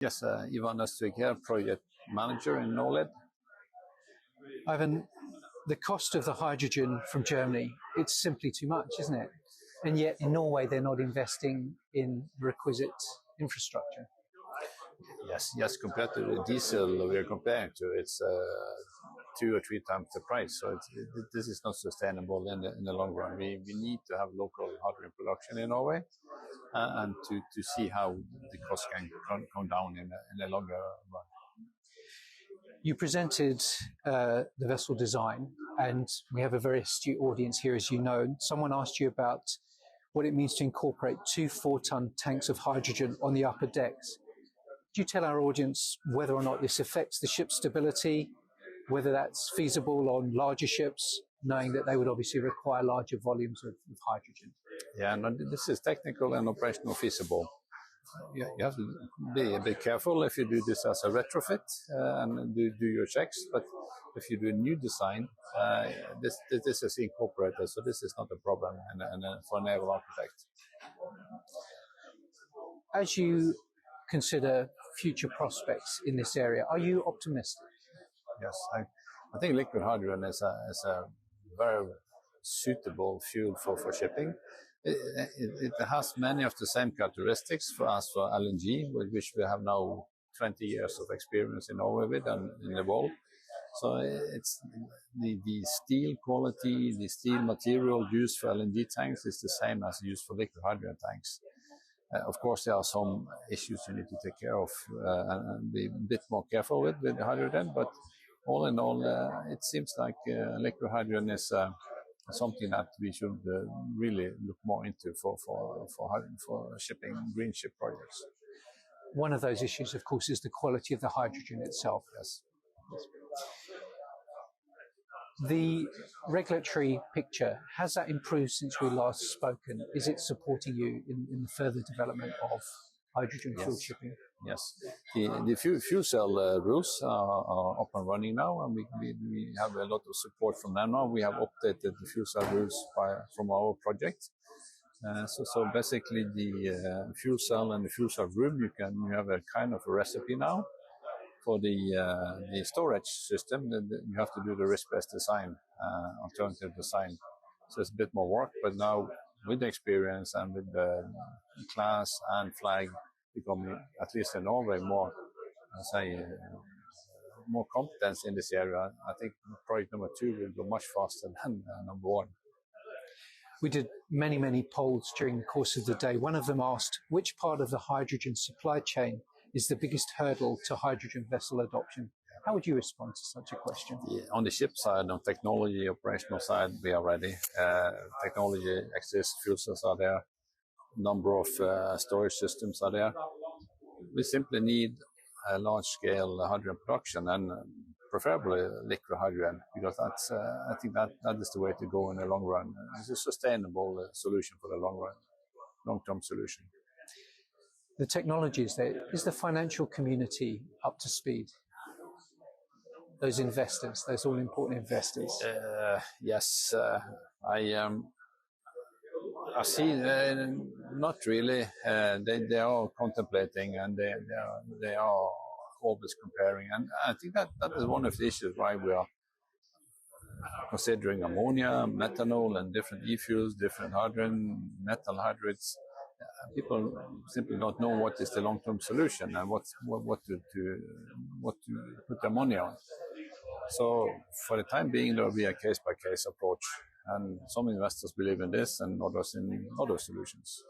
Yes, Ivan Østvik here, project manager in Norled. Ivan, the cost of the hydrogen from Germany, it's simply too much, isn't it? And yet in Norway, they're not investing in requisite infrastructure. Yes, compared to the diesel we are comparing to, it's 2 or 3 times the price. So this is not sustainable in the long run. We need to have local hydrogen production in Norway and to see how the cost can come down in the longer run. You presented the vessel design, and we have a very astute audience here, as you know. Someone asked you about what it means to incorporate 2 4-ton tanks of hydrogen on the upper decks. Could you tell our audience whether or not this affects the ship's stability, whether that's feasible on larger ships, knowing that they would obviously require larger volumes of hydrogen? Yeah, no, this is technical and operational feasible. You have to be a bit careful if you do this as a retrofit and do your checks. But if you do a new design, this is incorporated, so this is not a problem for a naval architect. As you consider future prospects in this area, are you optimistic? Yes, I think liquid hydrogen is a very suitable fuel for shipping. It has many of the same characteristics for LNG, which we have now 20 years of experience in Norway with and in the world. So it's the steel quality, the steel material used for LNG tanks is the same as used for liquid hydrogen tanks. Of course, there are some issues you need to take care of and be a bit more careful with hydrogen, but all in all, it seems like liquid hydrogen is something that we should really look more into for shipping green ship projects. One of those issues, of course, is the quality of the hydrogen itself. Yes. The regulatory picture, has that improved since we last spoken? Is it supporting you in the further development of hydrogen fuel shipping? Yes, the fuel cell rules are up and running now, and we have a lot of support from them now. We have updated the fuel cell rules from our project. So basically, the fuel cell and the fuel cell room, you have a kind of a recipe now. For the storage system, you have to do the risk-based design, alternative design. So it's a bit more work, but now with the experience and with the class and flag becoming, at least in Norway, more competence in this area, I think project number 2 will go much faster than number 1. We did many polls during the course of the day. One of them asked, which part of the hydrogen supply chain is the biggest hurdle to hydrogen vessel adoption? How would you respond to such a question? Yeah, on the ship side, on technology, operational side, we are ready. Technology exists, fuel cells are there, number of storage systems are there. We simply need a large-scale hydrogen production and preferably liquid hydrogen, because that's I think that is the way to go in the long run. It's a sustainable solution for the long-term solution. The technology is there. Is the financial community up to speed? Those investors, those all-important investors. Yes, I see. Not really. They are contemplating, and they are always comparing. And I think that is one of the issues why we are considering ammonia, methanol, and different e-fuels, different hydrogen, metal hydrates. People simply don't know what is the long-term solution and what to put their money on. So for the time being, there will be a case-by-case approach, and some investors believe in this and others in other solutions.